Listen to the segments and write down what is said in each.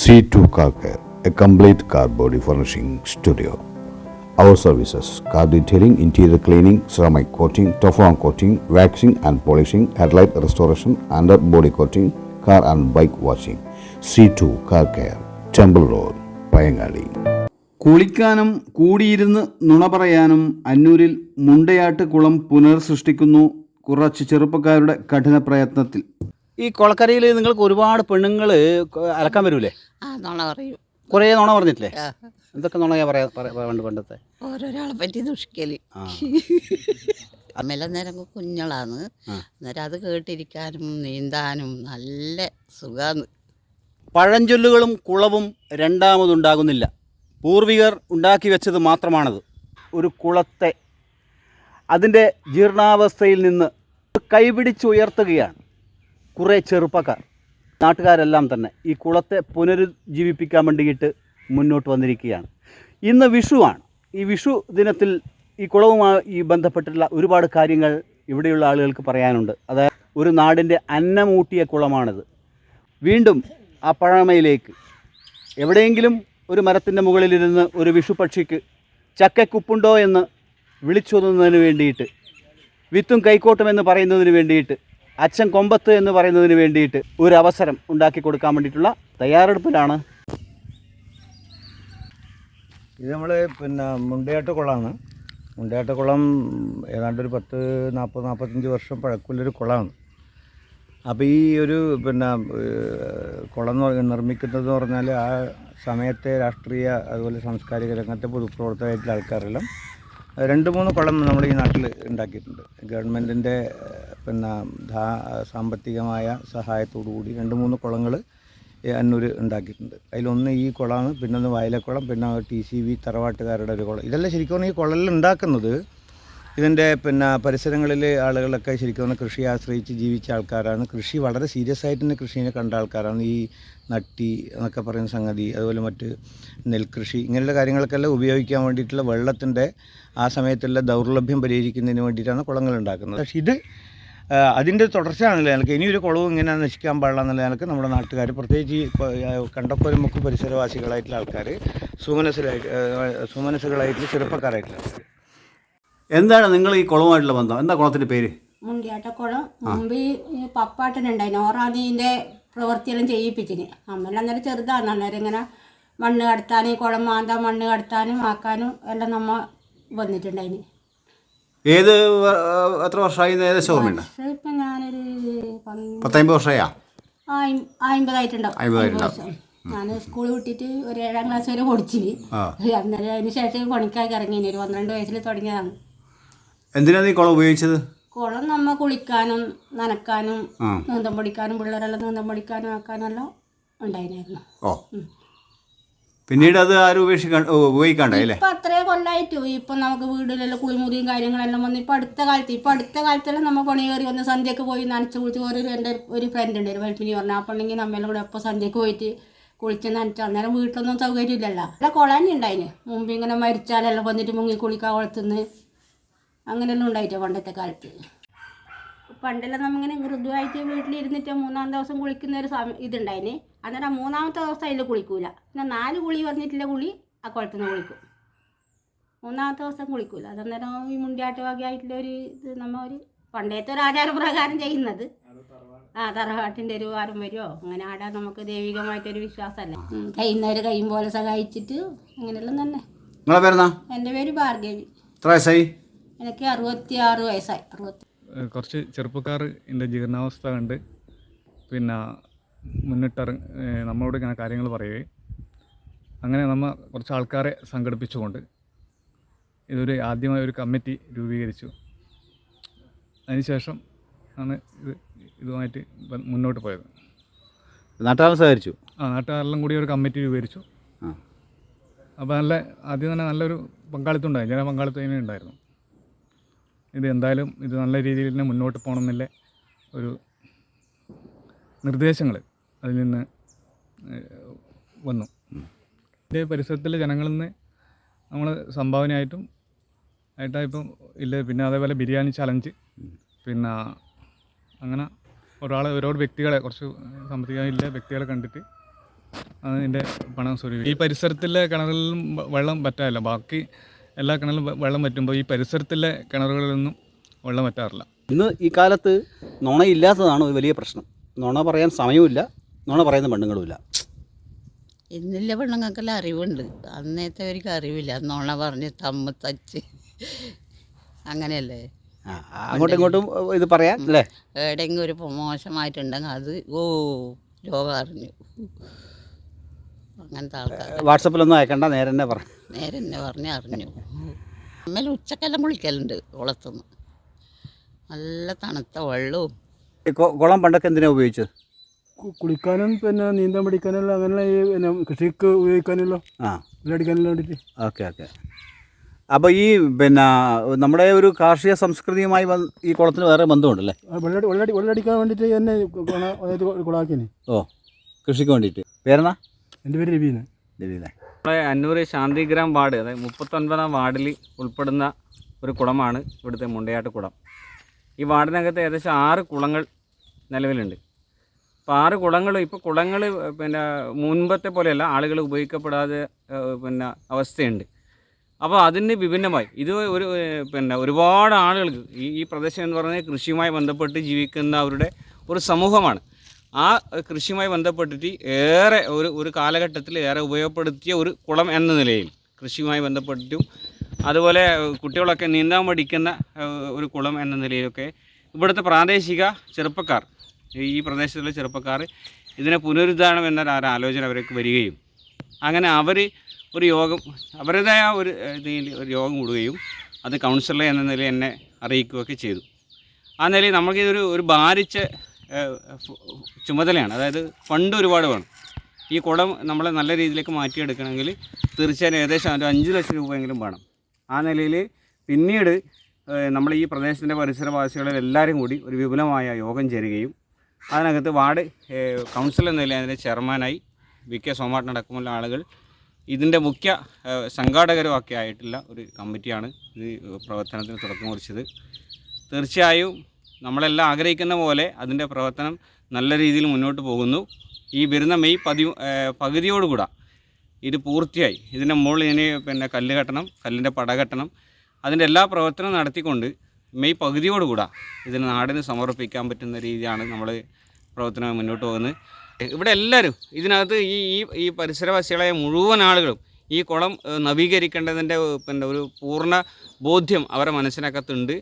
C2 Car Care, a complete car body furnishing studio. Our services: car detailing, interior cleaning, ceramic coating, Teflon coating, waxing and polishing, headlight restoration, under body coating, car and bike washing. C2 Car Care, Temple Road, Payangadi. കുളിക്കാനും കൂടിയിരുന്ന് നുണ പറയാനും അന്നൂരിൽ മുണ്ടയാട്ട് കുളം പുനർസൃഷ്ടിക്കുന്നു കുറച്ച് ചെറുപ്പക്കാരുടെ കഠിന പ്രയത്നത്തിൽ. ഈ കുളക്കരയിൽ നിങ്ങൾക്ക് ഒരുപാട് പെണ്ണുങ്ങൾ അലക്കാൻ വരൂലേ? നുണ പറയും. കുറേ നുണ പറഞ്ഞിട്ടില്ലേ? എന്തൊക്കെ നുണയാ പണ്ടത്തെ? ഓരോരാളെ പറ്റി ദുഷ്കല്. അന്നേരം കുഞ്ഞളാണ്. അന്നേരം അത് കേട്ടിരിക്കാനും നീന്താനും നല്ല സുഖാന്ന്. പഴഞ്ചൊല്ലുകളും കുളവും രണ്ടാമതുണ്ടാകുന്നില്ല. പൂർവികർ ഉണ്ടാക്കി വെച്ചത് മാത്രമാണത്. ഒരു കുളത്തെ അതിൻ്റെ ജീർണാവസ്ഥയിൽ നിന്ന് കൈപിടിച്ചുയർത്തുകയാണ് കുറേ ചെറുപ്പക്കാർ, നാട്ടുകാരെല്ലാം തന്നെ ഈ കുളത്തെ പുനരുജ്ജീവിപ്പിക്കാൻ വേണ്ടിയിട്ട് മുന്നോട്ട് വന്നിരിക്കുകയാണ്. ഇന്ന് വിഷുവാണ്. ഈ വിഷു ദിനത്തിൽ ഈ കുളവുമായി ബന്ധപ്പെട്ടുള്ള ഒരുപാട് കാര്യങ്ങൾ ഇവിടെയുള്ള ആളുകൾക്ക് പറയാനുണ്ട്. അതായത് ഒരു നാടിൻ്റെ അന്നമൂട്ടിയ കുളമാണിത്. വീണ്ടും ആ പഴമയിലേക്ക് എവിടെയെങ്കിലും ഒരു മരത്തിൻ്റെ മുകളിലിരുന്ന് ഒരു വിഷുപക്ഷിക്ക് ചക്കക്കുപ്പുണ്ടോ എന്ന് വിളിച്ചൊതുന്നതിന് വേണ്ടിയിട്ട്, വിത്തും കൈക്കോട്ടുമെന്ന് പറയുന്നതിന് വേണ്ടിയിട്ട്, അച്ഛൻ കൊമ്പത്ത് എന്ന് പറയുന്നതിന് വേണ്ടിയിട്ട് ഒരു അവസരം ഉണ്ടാക്കി കൊടുക്കാൻ വേണ്ടിയിട്ടുള്ള തയ്യാറെടുപ്പിലാണ്. ഇത് നമ്മൾ മുണ്ടയാട്ട് കുളമാണ്. മുണ്ടയാട്ട് കുളം ഏതാണ്ട് ഒരു 40-45 വർഷം പഴക്കമുള്ളൊരു കുളമാണ്. അപ്പോൾ ഈ ഒരു കുളം നിർമ്മിക്കുന്നതെന്ന് പറഞ്ഞാൽ ആ സമയത്തെ രാഷ്ട്രീയ അതുപോലെ സാംസ്കാരിക രംഗത്തെ പൊതുപ്രവർത്തകരായിട്ടുള്ള ആൾക്കാരെല്ലാം 2-3 കുളം നമ്മൾ ഈ നാട്ടിൽ ഉണ്ടാക്കിയിട്ടുണ്ട്. ഗവൺമെൻറ്റിൻ്റെ സാമ്പത്തികമായ സഹായത്തോടു കൂടി 2-3 കുളങ്ങൾ അന്നൂർ ഉണ്ടാക്കിയിട്ടുണ്ട്. അതിലൊന്ന് ഈ കുളമാണ്, പിന്നെ ഒന്ന് വയലക്കുളം, പിന്നെ TCV തറവാട്ടുകാരുടെ ഒരു കുളം. ഇതെല്ലാം ശരിക്കും ഈ കുളത്തിൽ ഉണ്ടാക്കുന്നത് ഇതിൻ്റെ പരിസരങ്ങളിൽ ആളുകളൊക്കെ ശരിക്കും കൃഷി ആശ്രയിച്ച് ജീവിച്ച ആൾക്കാരാണ്. കൃഷി വളരെ സീരിയസ് ആയിട്ട് തന്നെ കൃഷിയെ കണ്ട ആൾക്കാരാണ്. ഈ നട്ടി എന്നൊക്കെ പറയുന്ന സംഗതി, അതുപോലെ മറ്റ് നെൽകൃഷി, ഇങ്ങനെയുള്ള കാര്യങ്ങൾക്കെല്ലാം ഉപയോഗിക്കാൻ വേണ്ടിയിട്ടുള്ള വെള്ളത്തിൻ്റെ ആ സമയത്തുള്ള ദൗർലഭ്യം പരിഹരിക്കുന്നതിന് വേണ്ടിയിട്ടാണ് കുളങ്ങൾ ഉണ്ടാക്കുന്നത്. പക്ഷേ ഇത് അതിൻ്റെ തുടർച്ചയാണല്ലോ ഞങ്ങൾക്ക്. ഇനിയൊരു കുളവും ഇങ്ങനെ നശിക്കാൻ പാടില്ല എന്നുള്ള ഞങ്ങൾക്ക് നമ്മുടെ നാട്ടുകാർ, പ്രത്യേകിച്ച് കണ്ടപ്പോരുമുക്ക് പരിസരവാസികളായിട്ടുള്ള ആൾക്കാർ, സുമനസ്സുകളായിട്ടുള്ള ചെറുപ്പക്കാരായിട്ടുള്ള ആൾക്കാർ. എന്താണ് നിങ്ങൾ ഈ കുളവുമായിട്ടുള്ള ബന്ധം? എന്താ കുളത്തിൻ്റെ പേര്? മുണ്ടിയാട്ടക്കുളം. മുമ്പ് ഈ പപ്പാട്ടനുണ്ടായിരുന്നു, ഓറാദീൻ്റെ പ്രവൃത്തിയെല്ലാം ചെയ്യിപ്പിച്ചിന്. നമ്മളെല്ലാം അന്നേരം ചെറുതാണ്. അന്നേരം ഇങ്ങനെ മണ്ണ് കടത്താനും കുളം മാന്താൻ മണ്ണ് കടത്താനും ആക്കാനും എല്ലാം നമ്മ വന്നിട്ടുണ്ടായിന്. ഏത് എത്ര വർഷമായി ഏകദേശം ഓർമ്മയുണ്ട്? ഇപ്പം ഞാനൊരു 10-50 വർഷമായാ? 50 ആയിട്ടുണ്ടാവും. ഞാൻ സ്കൂൾ വിട്ടിട്ട് ഒരു 7ാം ക്ലാസ് വരെ പഠിച്ചിന്. അന്നേരം അതിന് ശേഷം പണിക്കാർക്ക് ഇറങ്ങിന്. ഒരു 12 വയസ്സിൽ തുടങ്ങിയതാണ്. എന്തിനാണ് ഈ കുളം ഉപയോഗിച്ചത്? കുളം നമ്മ കുളിക്കാനും നനക്കാനും നീന്തം പഠിക്കാനും പിള്ളേരെല്ലാം നീന്തം പഠിക്കാനും ആക്കാനും എല്ലാം ഉണ്ടായിരുന്നു. ഓ, പിന്നീട് അത് ആരും ഉപയോഗിക്കാണ്ടായില്ലേ? ഇപ്പം അത്രേ കൊല്ലായിട്ടു. ഇപ്പം നമുക്ക് വീട്ടിലെല്ലാം കുളിമുറിയും കാര്യങ്ങളെല്ലാം വന്ന് ഇപ്പം അടുത്ത കാലത്തെല്ലാം നമ്മൾ പണി കയറി വന്ന് സന്ധ്യക്ക് പോയി നനച്ച് കുളിച്ച്. എൻ്റെ ഒരു ഫ്രണ്ട് ഉണ്ട്, ഒരു വെൽപ്പിനി പറഞ്ഞാൽ. ആ പെണ്ണെങ്കിൽ നമ്മളെല്ലാം കൂടെ എപ്പോൾ സന്ധ്യക്ക് പോയിട്ട് കുളിച്ച് നനച്ച്. അന്നേരം വീട്ടിലൊന്നും സൗകര്യമില്ലല്ലോ. അല്ല കുളാനി ഉണ്ടായിന്. മുമ്പ് ഇങ്ങനെ മരിച്ചാലെല്ലാം വന്നിട്ട് മുങ്ങി കുളിക്കാൻ കുളത്തുനിന്ന് അങ്ങനെയെല്ലാം ഉണ്ടായിട്ട് പണ്ടത്തെ കാലത്ത്. പണ്ടെല്ലാം നമ്മിങ്ങനെ മൃദുവായിട്ട് വീട്ടിലിരുന്നിട്ട് 3-ാം ദിവസം കുളിക്കുന്ന ഒരു ഇതുണ്ടായിന്. അന്നേരം 3-ാമത്തെ ദിവസം അതിൽ കുളിക്കൂല. പിന്നെ 4 കുളി പറഞ്ഞിട്ടുള്ള കുളി ആ കുളത്തുനിന്ന് കുളിക്കും. 3-ാമത്തെ ദിവസം കുളിക്കൂല. അതന്നേരം ഈ മുണ്ടിയാട്ട് വകയായിട്ടുള്ള ഒരു ഇത് നമ്മൾ ഒരു പണ്ടത്തെ ഒരു ആചാരപ്രകാരം ചെയ്യുന്നത്. തറവാട്ടിൻ്റെ ഒരു പാരമ്പര്യമോ അങ്ങനെ ആടാ നമുക്ക് ദൈവികമായിട്ടൊരു വിശ്വാസമല്ലേ. കഴിയുന്നവർ കഴിയും പോലെ സഹായിച്ചിട്ട് അങ്ങനെയെല്ലാം തന്നെ. നിങ്ങളെ പേരെന്നാ? എൻ്റെ പേര് ഭാർഗവി. എത്ര വയസ്സായി? എനിക്ക് 66 വയസ്സായി. കുറച്ച് ചെറുപ്പക്കാർ ഇതിൻ്റെ ജീർണാവസ്ഥ കണ്ട് നമ്മളോട് ഇങ്ങനെ കാര്യങ്ങൾ പറയുകയും അങ്ങനെ നമ്മൾ കുറച്ച് ആൾക്കാരെ സംഘടിപ്പിച്ചുകൊണ്ട് ആദ്യമായി ഒരു കമ്മിറ്റി രൂപീകരിച്ചു. അതിനുശേഷം ആണ് ഇതുമായിട്ട് മുന്നോട്ട് പോയത്. നാട്ടുകാർ സഹകരിച്ചു? നാട്ടുകാരെല്ലാം കൂടി ഒരു കമ്മിറ്റി രൂപീകരിച്ചു. അപ്പോൾ ആദ്യം തന്നെ നല്ലൊരു പങ്കാളിത്തം ഉണ്ടായി, ജനപങ്കാളിത്തം ഉണ്ടായിരുന്നു. എന്തായാലും ഇത് നല്ല രീതിയിൽ തന്നെ മുന്നോട്ട് പോകണമെന്നില്ല ഒരു നിർദ്ദേശങ്ങൾ അതിൽ നിന്ന് വന്നു. ഇതിൻ്റെ പരിസരത്തിലെ ജനങ്ങളിൽ നിന്ന് നമ്മൾ സംഭാവനയായിട്ടും ആയിട്ടായിപ്പം ഇല്ല. പിന്നെ അതേപോലെ ബിരിയാണി ചലഞ്ച്, പിന്നെ അങ്ങനെ ഓരോ വ്യക്തികളെ, കുറച്ച് സാമ്പത്തികമില്ല വ്യക്തികളെ കണ്ടിട്ട് അതിൻ്റെ പണം സ്വരൂപിക്കും. ഈ പരിസരത്തിലെ കിണറുകളിലും വെള്ളം പറ്റാറില്ല. ബാക്കി എല്ലാ കിണറിലും വെള്ളം പറ്റുമ്പോൾ ഈ പരിസരത്തിലെ കിണറുകളിലൊന്നും വെള്ളം പറ്റാറില്ല. ഇന്ന് ഈ കാലത്ത് നുണയില്ലാത്തതാണ് ഒരു വലിയ പ്രശ്നം. നുണ പറയാൻ സമയമില്ല, നുണ പറയുന്ന പെണ്ണുങ്ങളുമില്ല. ഇന്നില്ല പെണ്ണുങ്ങൾക്കെല്ലാം അറിവുണ്ട്, അന്നേത്തവർക്ക് അറിവില്ല. നുണ പറഞ്ഞ് തമ്മ് തച്ച് അങ്ങനെയല്ലേ. അങ്ങോട്ടും ഇങ്ങോട്ടും ഇത് പറയാൻ അല്ലേ. എവിടെയെങ്കിലും ഒരു മോശമായിട്ടുണ്ടെങ്കിൽ അത് ലോകം അറിഞ്ഞു. അങ്ങനത്തെ ആൾക്കാർ വാട്സപ്പിലൊന്നും അയക്കണ്ട, നേരെ തന്നെ പറ. നേരെ തന്നെ പറഞ്ഞ് അറിഞ്ഞു. അമ്മേൽ ഉച്ചക്കെല്ലാം കുളിക്കലുണ്ട് കുളത്തുനിന്ന്. നല്ല തണുത്ത വെള്ളവും. കുളം പണ്ടൊക്കെ എന്തിനാണ് ഉപയോഗിച്ചത്? കുളിക്കാനും പിന്നെ നീന്താൻ പഠിക്കാനുള്ള അങ്ങനെയുള്ള ഈ പിന്നെ കൃഷിക്ക് ഉപയോഗിക്കാനല്ലോ, വെള്ളമടിക്കാനല്ലോ വേണ്ടിയിട്ട്. ഓക്കെ. അപ്പോൾ ഈ പിന്നെ നമ്മുടെ ഒരു കാർഷിക സംസ്കൃതിയുമായി ഈ കുളത്തിന് വേറെ ബന്ധമുണ്ടല്ലേ? വെള്ളമടിക്കാൻ വേണ്ടിയിട്ട് തന്നെ കുളാക്കിന്. ഓ, കൃഷിക്ക് വേണ്ടിയിട്ട്. പേരെന്നാ? എൻ്റെ പേര് രവീന. രവീനെ. നമ്മുടെ അന്നൂർ ശാന്തിഗ്രാം വാർഡ്, അതായത് 39-ാം വാർഡിൽ ഉൾപ്പെടുന്ന ഒരു കുളമാണ് ഇവിടുത്തെ മുണ്ടയാട്ട് കുളം. ഈ വാർഡിനകത്ത് ഏകദേശം 6 കുളങ്ങൾ നിലവിലുണ്ട്. അപ്പോൾ 6 കുളങ്ങളും ഇപ്പോൾ കുളങ്ങൾ പിന്നെ മുൻപത്തെ പോലെയല്ല, ആളുകൾ ഉപയോഗിക്കപ്പെടാതെ പിന്നെ അവസ്ഥയുണ്ട്. അപ്പോൾ അതിന് വിഭിന്നമായി ഇത് പിന്നെ ഒരുപാട് ആളുകൾക്ക് ഈ പ്രദേശം എന്ന് പറയുന്നത് കൃഷിയുമായി ബന്ധപ്പെട്ട് ജീവിക്കുന്നവരുടെ ഒരു സമൂഹമാണ്. ആ കൃഷിയുമായി ബന്ധപ്പെട്ടിട്ട് ഏറെ ഒരു കാലഘട്ടത്തിൽ ഏറെ ഉപയോഗപ്പെടുത്തിയ ഒരു കുളം എന്ന നിലയിൽ കൃഷിയുമായി ബന്ധപ്പെട്ടിട്ടും അതുപോലെ കുട്ടികളൊക്കെ നീന്താൻ പഠിക്കുന്ന ഒരു കുളം എന്ന നിലയിലൊക്കെ ഇവിടുത്തെ പ്രാദേശിക ചെറുപ്പക്കാർ, ഈ പ്രദേശത്തുള്ള ചെറുപ്പക്കാർ ഇതിനെ പുനരുദ്ധാരണം എന്നൊരു ആലോചന അവർക്ക് വരികയും അങ്ങനെ അവർ ഒരു യോഗം, അവരുടേതായ ഒരു ഇതിൽ ഒരു യോഗം കൂടുകയും അത് കൗൺസിലർ എന്ന നിലയിൽ എന്നെ അറിയിക്കുകയൊക്കെ ചെയ്തു. ആ നിലയിൽ നമുക്കിതൊരു ഭാരിച്ച ചുമതലയാണ്. അതായത് ഫണ്ട് ഒരുപാട് വേണം. ഈ കുളം നമ്മളെ നല്ല രീതിയിലേക്ക് മാറ്റിയെടുക്കണമെങ്കിൽ തീർച്ചയായും ഏകദേശം ഒരു 5 ലക്ഷം രൂപയെങ്കിലും വേണം. ആ നിലയിൽ പിന്നീട് നമ്മൾ ഈ പ്രദേശത്തിൻ്റെ പരിസരവാസികളിൽ എല്ലാവരും കൂടി ഒരു വിപുലമായ യോഗം ചേരുകയും അതിനകത്ത് വാർഡ് കൗൺസിൽ എന്ന നിലയിൽ അതിൻ്റെ ചെയർമാനായി VK സോമാട്ടനടക്കമുള്ള ആളുകൾ ഇതിൻ്റെ മുഖ്യ സംഘാടകരുമൊക്കെ ആയിട്ടുള്ള ഒരു കമ്മിറ്റിയാണ് ഇത് പ്രവർത്തനത്തിന് തുടക്കം കുറിച്ചത്. തീർച്ചയായും നമ്മളെല്ലാം ആഗ്രഹിക്കുന്ന പോലെ അതിൻ്റെ പ്രവർത്തനം നല്ല രീതിയിൽ മുന്നോട്ട് പോകുന്നു. ഈ വരുന്ന മെയ് പകുതിയോടുകൂടെ ഇത് പൂർത്തിയായി. ഇതിൻ്റെ മുകളിൽ ഇനി പിന്നെ കല്ല് കെട്ടണം, കല്ലിൻ്റെ പട കെട്ടണം. അതിൻ്റെ എല്ലാ പ്രവർത്തനവും നടത്തിക്കൊണ്ട് മെയ് പകുതിയോടുകൂടെ ഇതിന് നാടിന് സമർപ്പിക്കാൻ പറ്റുന്ന രീതിയാണ് നമ്മൾ പ്രവർത്തനം മുന്നോട്ട് പോകുന്നത്. ഇവിടെ എല്ലാവരും ഇതിനകത്ത് ഈ പരിസരവാസികളായ മുഴുവൻ ആളുകളും ഈ കുളം നവീകരിക്കേണ്ടതിൻ്റെ പിന്നെ ഒരു പൂർണ്ണ ബോധ്യം അവരെ മനസ്സിനകത്തുണ്ട്.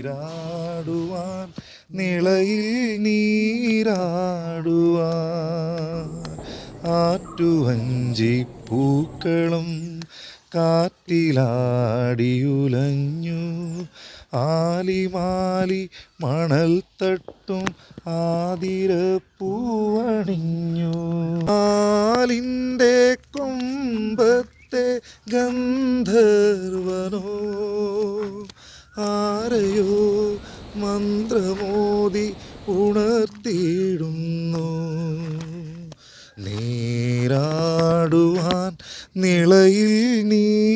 നീരാടുവാൻ നിളയിൽ നീരാടുവാൻ ആറ്റുവഞ്ചിപ്പൂക്കളും കാറ്റിലാടിയുലഞ്ഞു ആലിമാലി മണൽ തട്ടും ആതിരപ്പൂവണിഞ്ഞു ആലിൻ്റെ കൊമ്പത്തെ ഗന്ധർവനോ ആരെയോ മന്ത്രമോദി ഉണർത്തിയിടുന്നു നീരാടുവാൻ നിളയിൽ നീരാടുവാൻ.